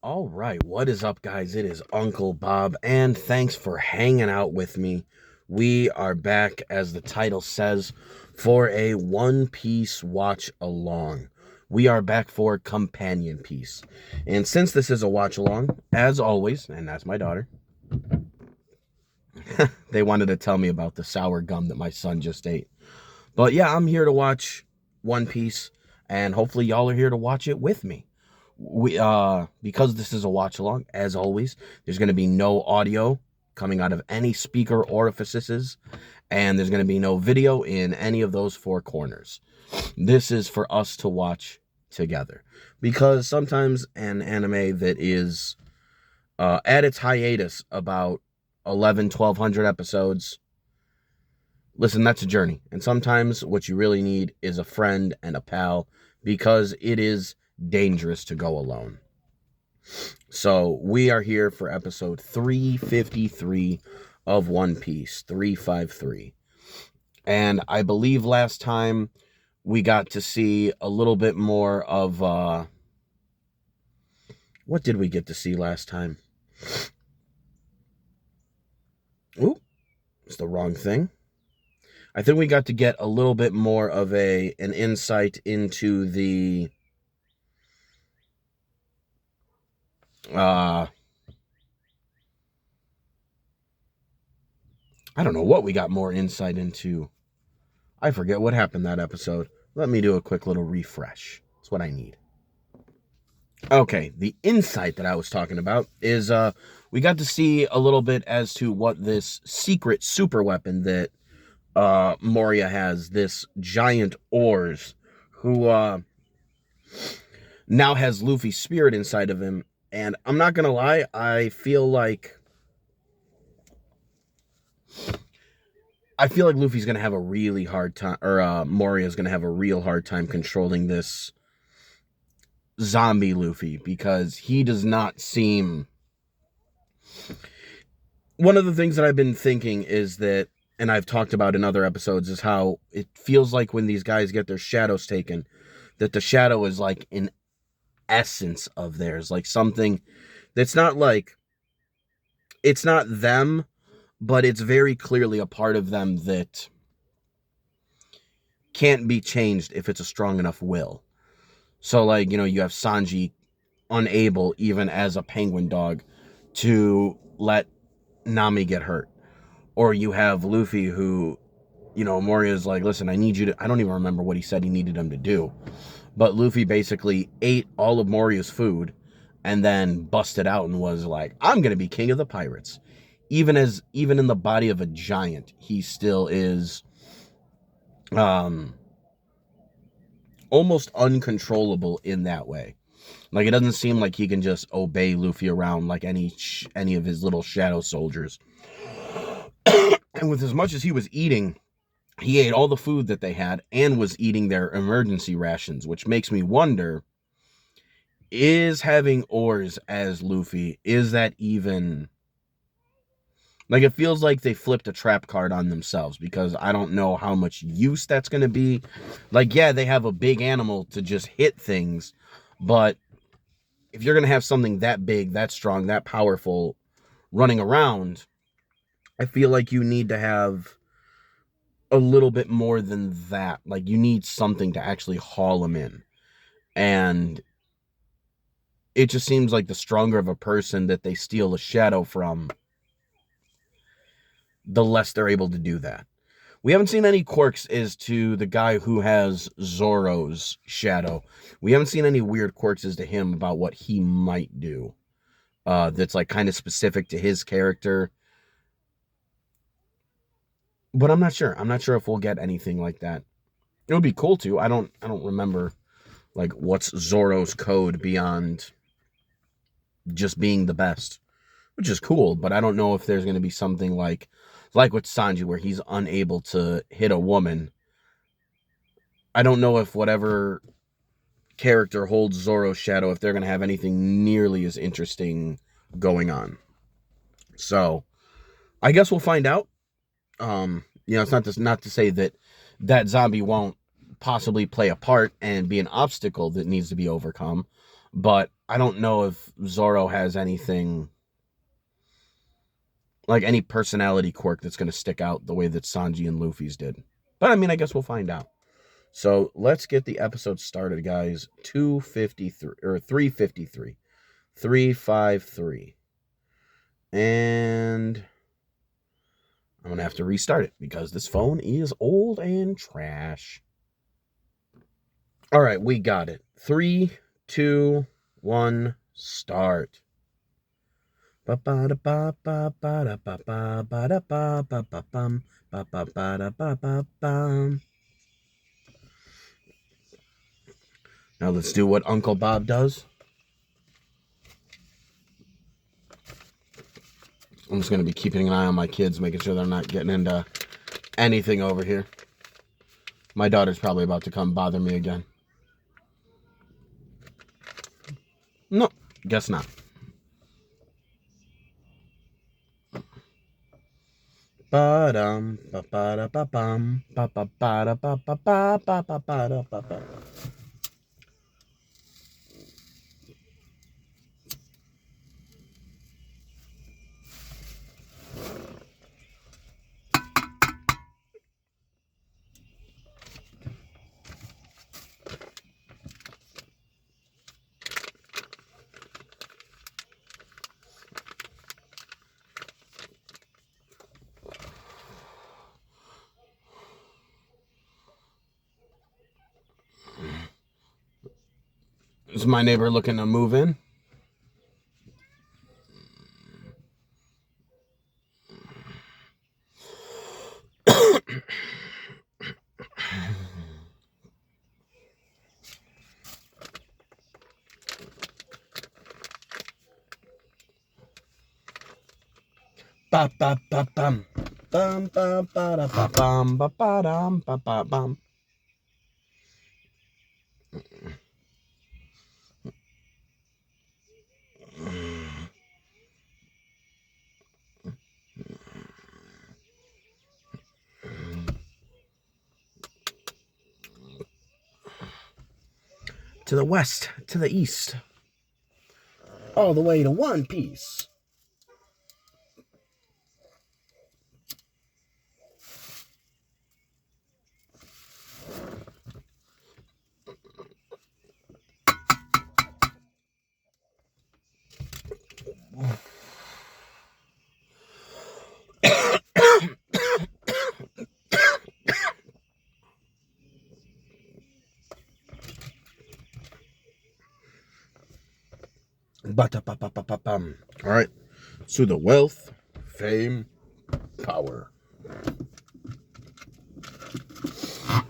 All right, what is up, guys? It is Uncle Bob, and thanks for hanging out with me. We are back, as the title says, for a One Piece watch along. We are back for Companion Piece. And since this is a watch along, as always, and that's my daughter, they wanted to tell me about the sour gum that my son just ate. But yeah, I'm here to watch One Piece, and hopefully, y'all are here to watch it with me. Because this is a watch along, as always, there's going to be no audio coming out of any speaker orifices, and there's going to be no video in any of those four corners. This is for us to watch together, because sometimes an anime that is at its hiatus about 1200 episodes, listen, that's a journey, and sometimes what you really need is a friend and a pal, because it is dangerous to go alone. So we are here for episode 353 of One Piece, 353. And I believe last time we got to see a little bit more of, what did we get to see last time? Ooh, it's the wrong thing. I think we got to get a little bit more of an insight into the, I don't know what we got more insight into. I forget what happened that episode. Let me do a quick little refresh. That's what I need. Okay, the insight that I was talking about is we got to see a little bit as to what this secret super weapon that Moria has, this giant oars, who now has Luffy's spirit inside of him. And I'm not gonna lie, I feel like Luffy's gonna have a really hard time, or Moria's gonna have a real hard time controlling this zombie Luffy, because he does not seem. One of the things that I've been thinking is that, and I've talked about in other episodes, is how it feels like when these guys get their shadows taken, that the shadow is like an essence of theirs, like something that's not like, it's not them, but it's very clearly a part of them that can't be changed if it's a strong enough will. So, like, you have Sanji unable, even as a penguin dog, to let Nami get hurt. Or you have Luffy who, Moria's like, listen, I need you to, I don't even remember what he said he needed him to do. But Luffy basically ate all of Moria's food and then busted out and was like, I'm going to be king of the pirates. Even in the body of a giant, he still is um almost uncontrollable in that way. Like, it doesn't seem like he can just obey Luffy around like any of his little shadow soldiers. And with as much as he was eating, he ate all the food that they had and was eating their emergency rations, which makes me wonder, is having oars as Luffy, is that even, like, it feels like they flipped a trap card on themselves, because I don't know how much use that's going to be. Like, yeah, they have a big animal to just hit things, but if you're going to have something that big, that strong, that powerful running around, I feel like you need to have a little bit more than that. Like, you need something to actually haul them in. And it just seems like the stronger of a person that they steal a shadow from, the less they're able to do that. We haven't seen any quirks as to the guy who has Zoro's shadow. We haven't seen any weird quirks as to him about what he might do. That's like kind of specific to his character. But I'm not sure. I'm not sure if we'll get anything like that. It would be cool to. I don't remember like what's Zoro's code beyond just being the best, which is cool, but I don't know if there's going to be something like with Sanji, where he's unable to hit a woman. I don't know if whatever character holds Zoro's shadow, if they're going to have anything nearly as interesting going on. So I guess we'll find out. It's not to say that that zombie won't possibly play a part and be an obstacle that needs to be overcome. But I don't know if Zoro has anything, like any personality quirk that's going to stick out the way that Sanji and Luffy's did. But I mean, I guess we'll find out. So let's get the episode started, guys. 253 or 353. 353. And I'm going to have to restart it because this phone is old and trash. All right, we got it. 3, 2, 1, start. Now let's do what Uncle Bob does. I'm just going to be keeping an eye on my kids, making sure they're not getting into anything over here. My daughter's probably about to come bother me again. No, guess not. Is my neighbor looking to move in? Ba ba ba bum. Bum ba ba da ba bum ba ba dum ba ba bum. To the west, to the east, all the way to One Piece. All right, to the wealth, fame, power.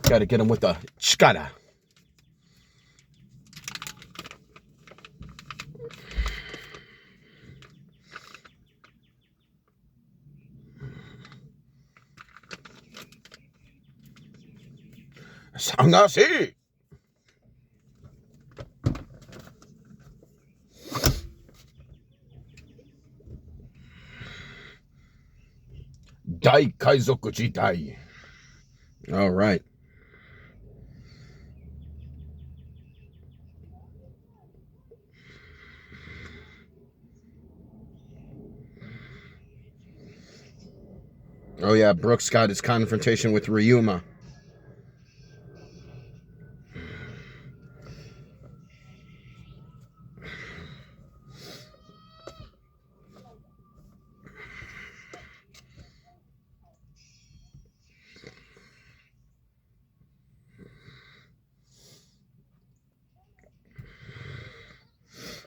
Gotta get him with the chikara. Sangasi. Dai Kaizoku Jitai. All right. Oh yeah, Brooks got his confrontation with Ryuma.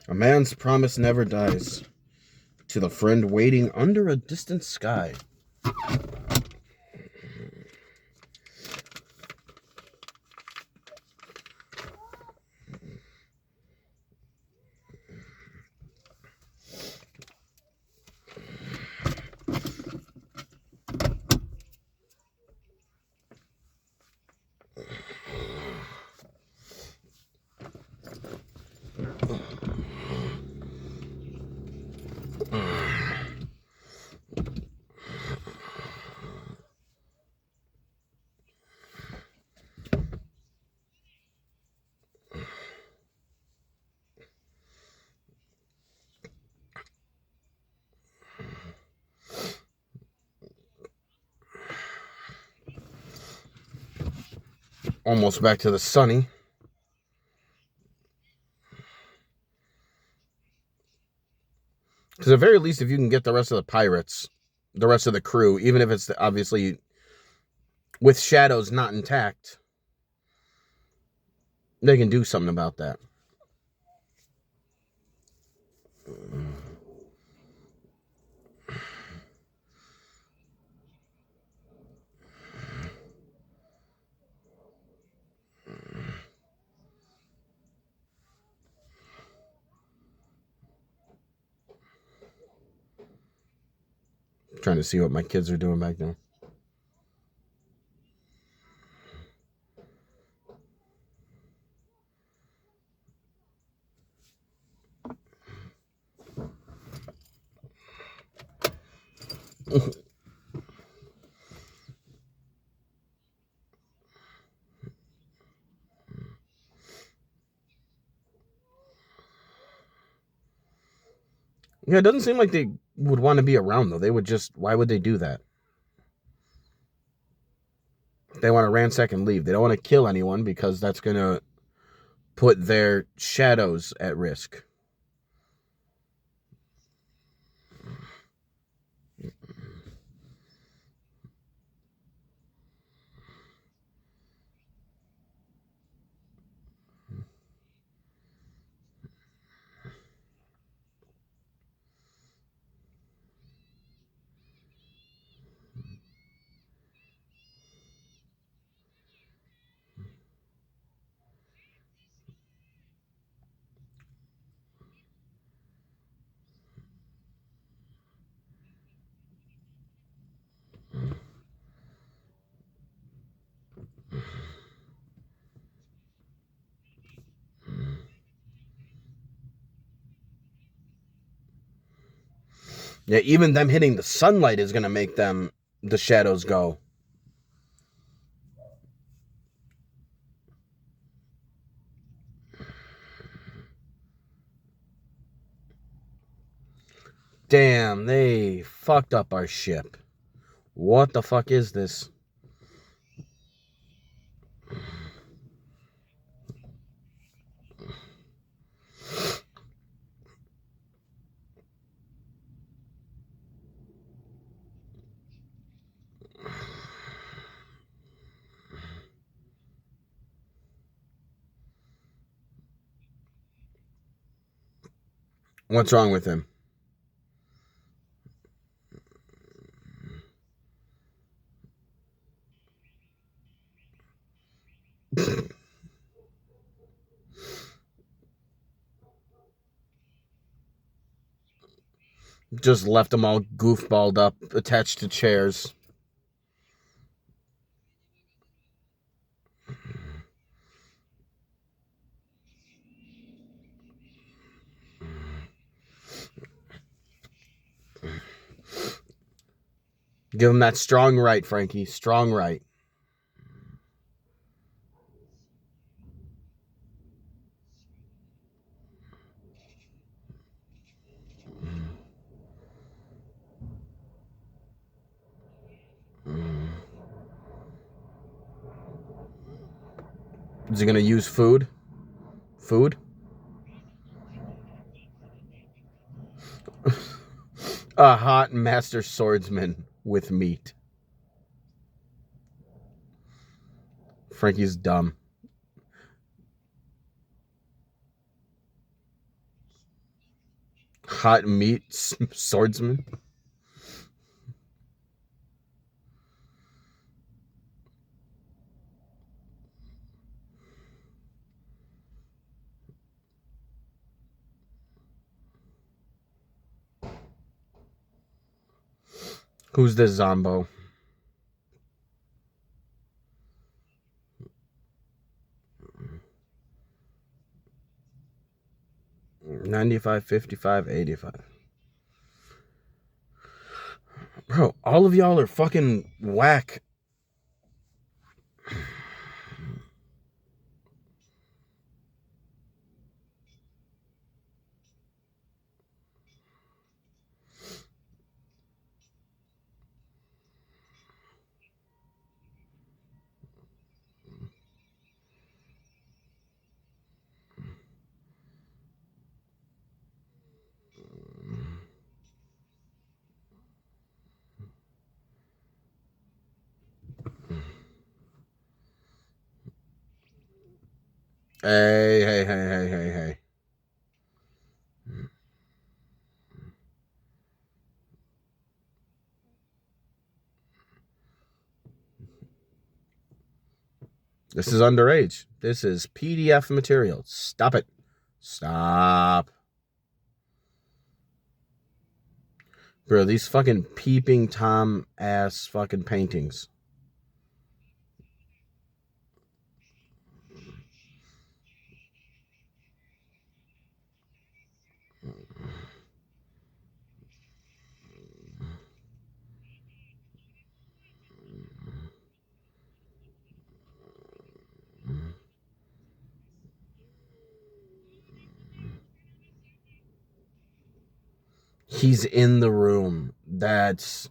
A man's promise never dies. To the friend waiting under a distant sky. Almost back to the sunny. Because at the very least, if you can get the rest of the pirates, the rest of the crew, even if it's obviously with shadows not intact, they can do something about that. Trying to see what my kids are doing back there. Yeah, it doesn't seem like they would want to be around, though. They would just, why would they do that? They want to ransack and leave. They don't want to kill anyone because that's going to put their shadows at risk. Yeah, even them hitting the sunlight is going to make the shadows go. Damn, they fucked up our ship. What the fuck is this? What's wrong with him? Just left them all goofballed up, attached to chairs. Give him that strong right, Frankie. Strong right. Is he going to use food? Food? A hot master swordsman with meat. Frankie's dumb. Hot meat swordsman? Who's this Zombo? $95, $55, $85. Bro, all of y'all are fucking whack. Hey, hey, hey, hey, hey, hey. This is underage. This is PDF material. Stop it. Stop. Bro, these fucking peeping Tom ass fucking paintings. He's in the room. That's...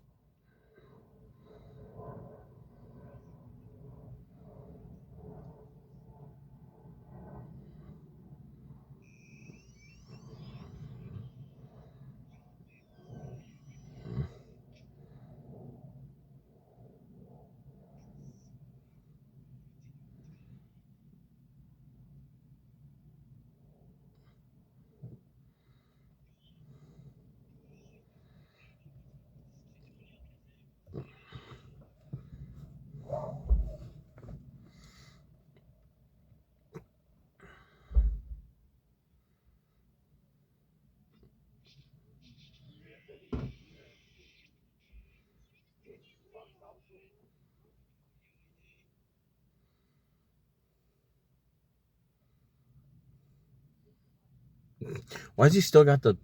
Why has he still got the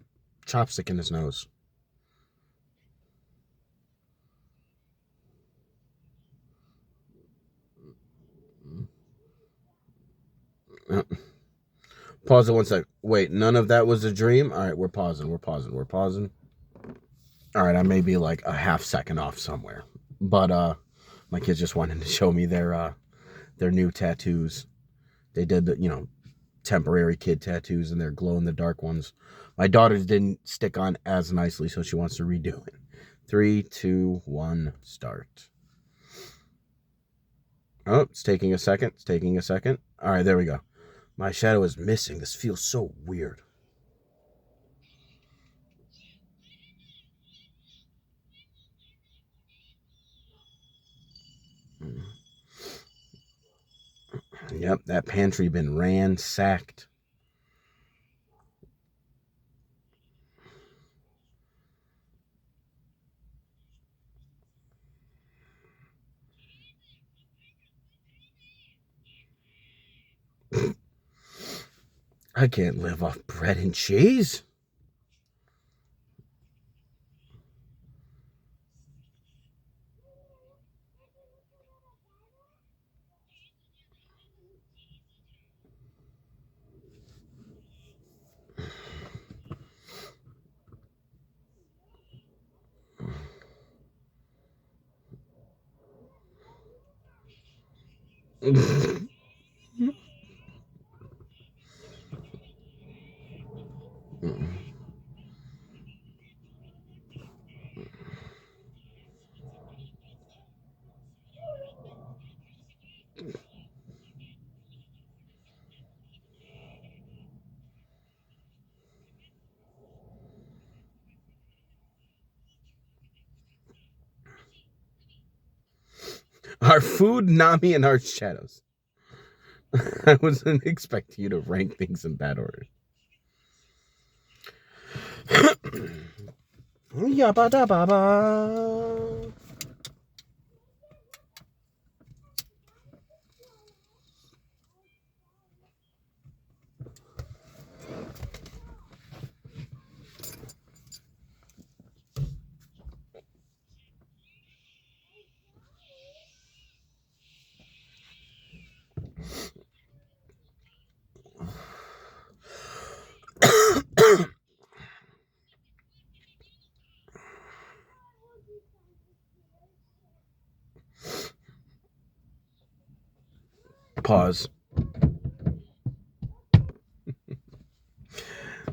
chopstick in his nose? Pause it 1 sec. Wait, none of that was a dream? All right, we're pausing. We're pausing. We're pausing. All right, I may be like a half second off somewhere. But my kids just wanted to show me their new tattoos. They did the, temporary kid tattoos and their glow in the dark ones. My daughter's didn't stick on as nicely, so she wants to redo it. 3, 2, 1, start. Oh, it's taking a second. It's taking a second. All right, there we go. My shadow is missing. This feels so weird. Yep, that pantry been ransacked. I can't live off bread and cheese. Our food, Nami, and our shadows. I wasn't expecting you to rank things in that order. Yabba dabba ba. Pause.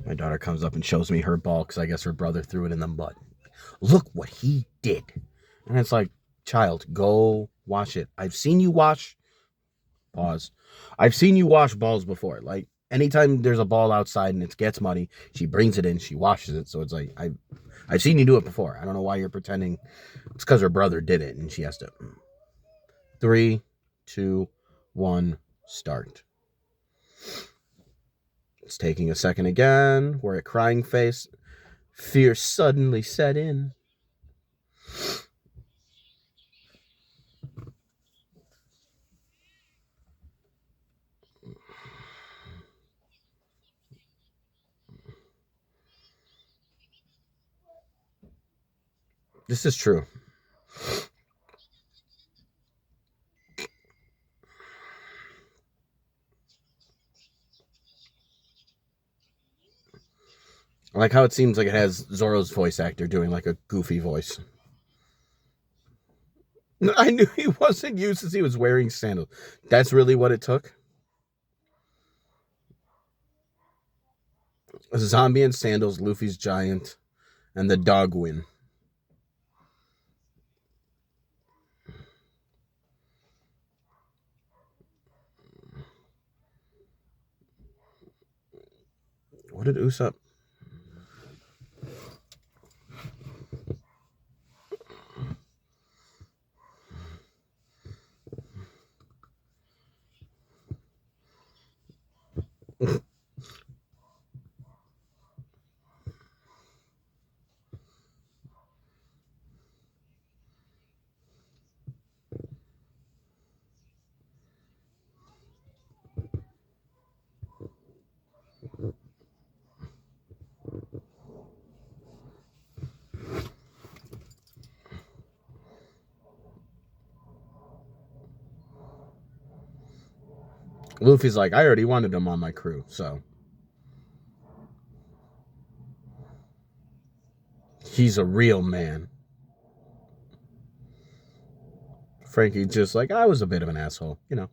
My daughter comes up and shows me her ball because I guess her brother threw it in the mud. Look what he did. And it's like, child, go wash it. I've seen you wash. Pause. I've seen you wash balls before. Like anytime there's a ball outside and it gets muddy, she brings it in, she washes it. So it's like I've seen you do it before. I don't know why you're pretending it's because her brother did it and she has to. Three, two, one, start. It's taking a second again. We're at crying face. Fear suddenly set in. This is true. I like how it seems like it has Zoro's voice actor doing like a goofy voice. I knew he wasn't used as he was wearing sandals. That's really what it took? A zombie in sandals, Luffy's giant, and the dog win. What did Usopp? Luffy's like, I already wanted him on my crew, so he's a real man. Frankie's just like, I was a bit of an asshole, you know.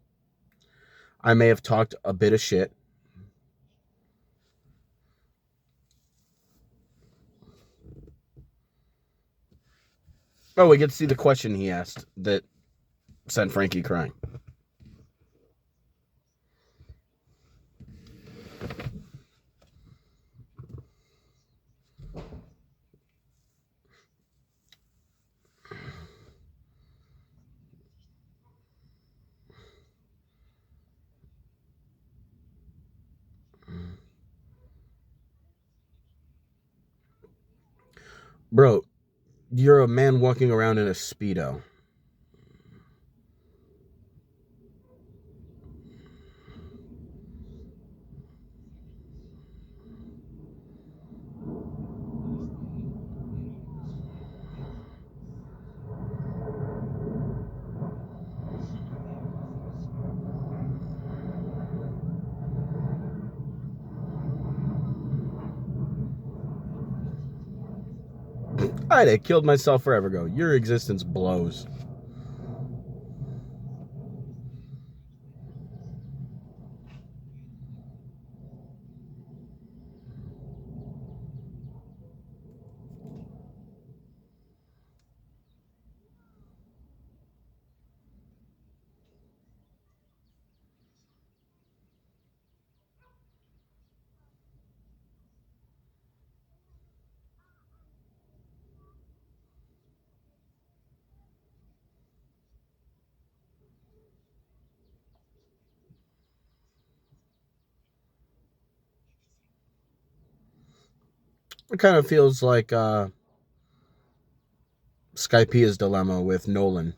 I may have talked a bit of shit. Oh, we get to see the question he asked that sent Frankie crying. Bro, you're a man walking around in a Speedo. I'd have killed myself forever ago. Your existence blows. It kind of feels like Skypia's dilemma with Nolan.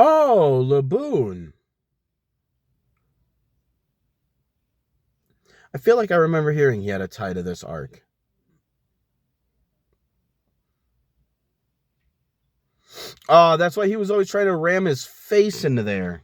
Oh, laboon. I feel like I remember hearing he had a tie to this arc. Oh, that's why he was always trying to ram his face into there.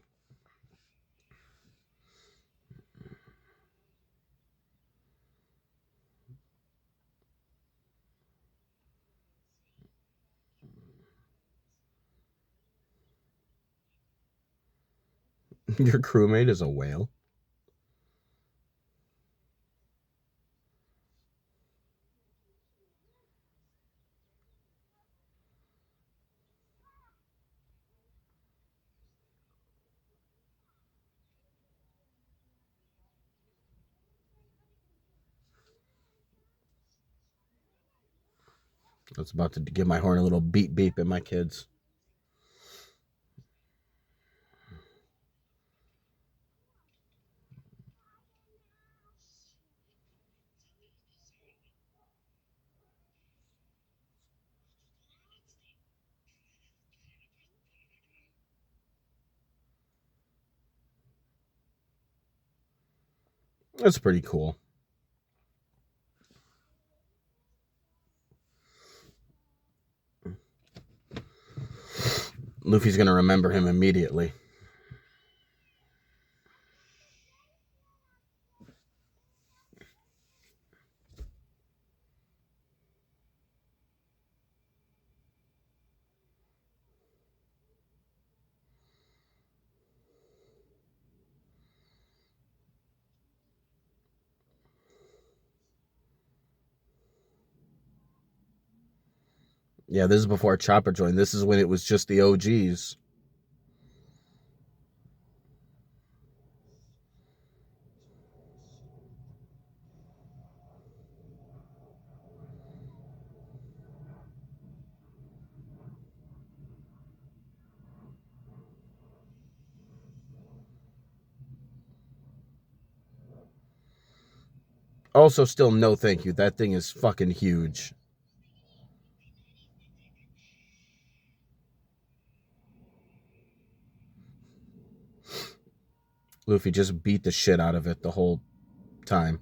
Your crewmate is a whale. I was about to give my horn a little beep beep at my kids. That's pretty cool. Luffy's gonna remember him immediately. Yeah, this is before Chopper joined. This is when it was just the OGs. Also, still no thank you. That thing is fucking huge. Luffy just beat the shit out of it the whole time.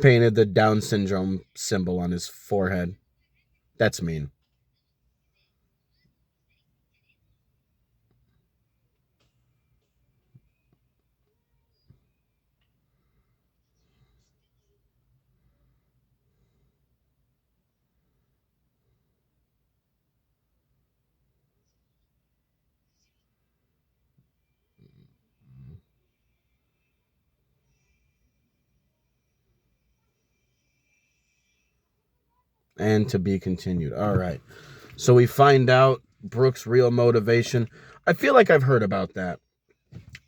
Painted the Down syndrome symbol on his forehead. That's mean. And to be continued. All right. So we find out Brooke's real motivation. I feel like I've heard about that.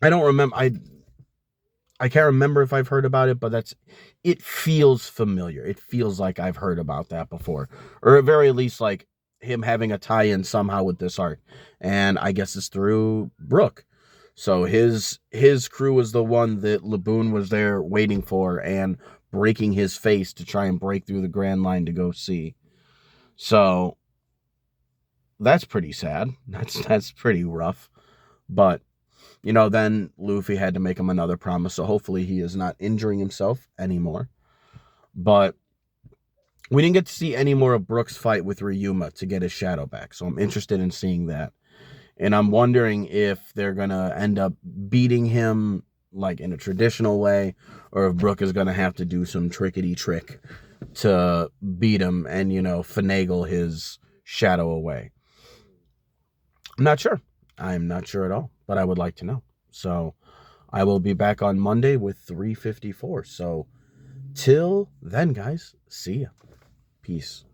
I don't remember. I can't remember if I've heard about it, but it feels familiar. It feels like I've heard about that before, or at very least like him having a tie-in somehow with this arc. And I guess it's through Brooke. So his crew was the one that Laboon was there waiting for and breaking his face to try and break through the Grand Line to go see. So that's pretty sad. That's pretty rough. But then Luffy had to make him another promise. So hopefully he is not injuring himself anymore. But we didn't get to see any more of Brooks' fight with Ryuma to get his shadow back. So I'm interested in seeing that. And I'm wondering if they're going to end up beating him like in a traditional way, or if Brooke is going to have to do some trickety trick to beat him and, finagle his shadow away. I'm not sure. I am not sure at all, but I would like to know. So I will be back on Monday with 354. So till then, guys, see ya. Peace.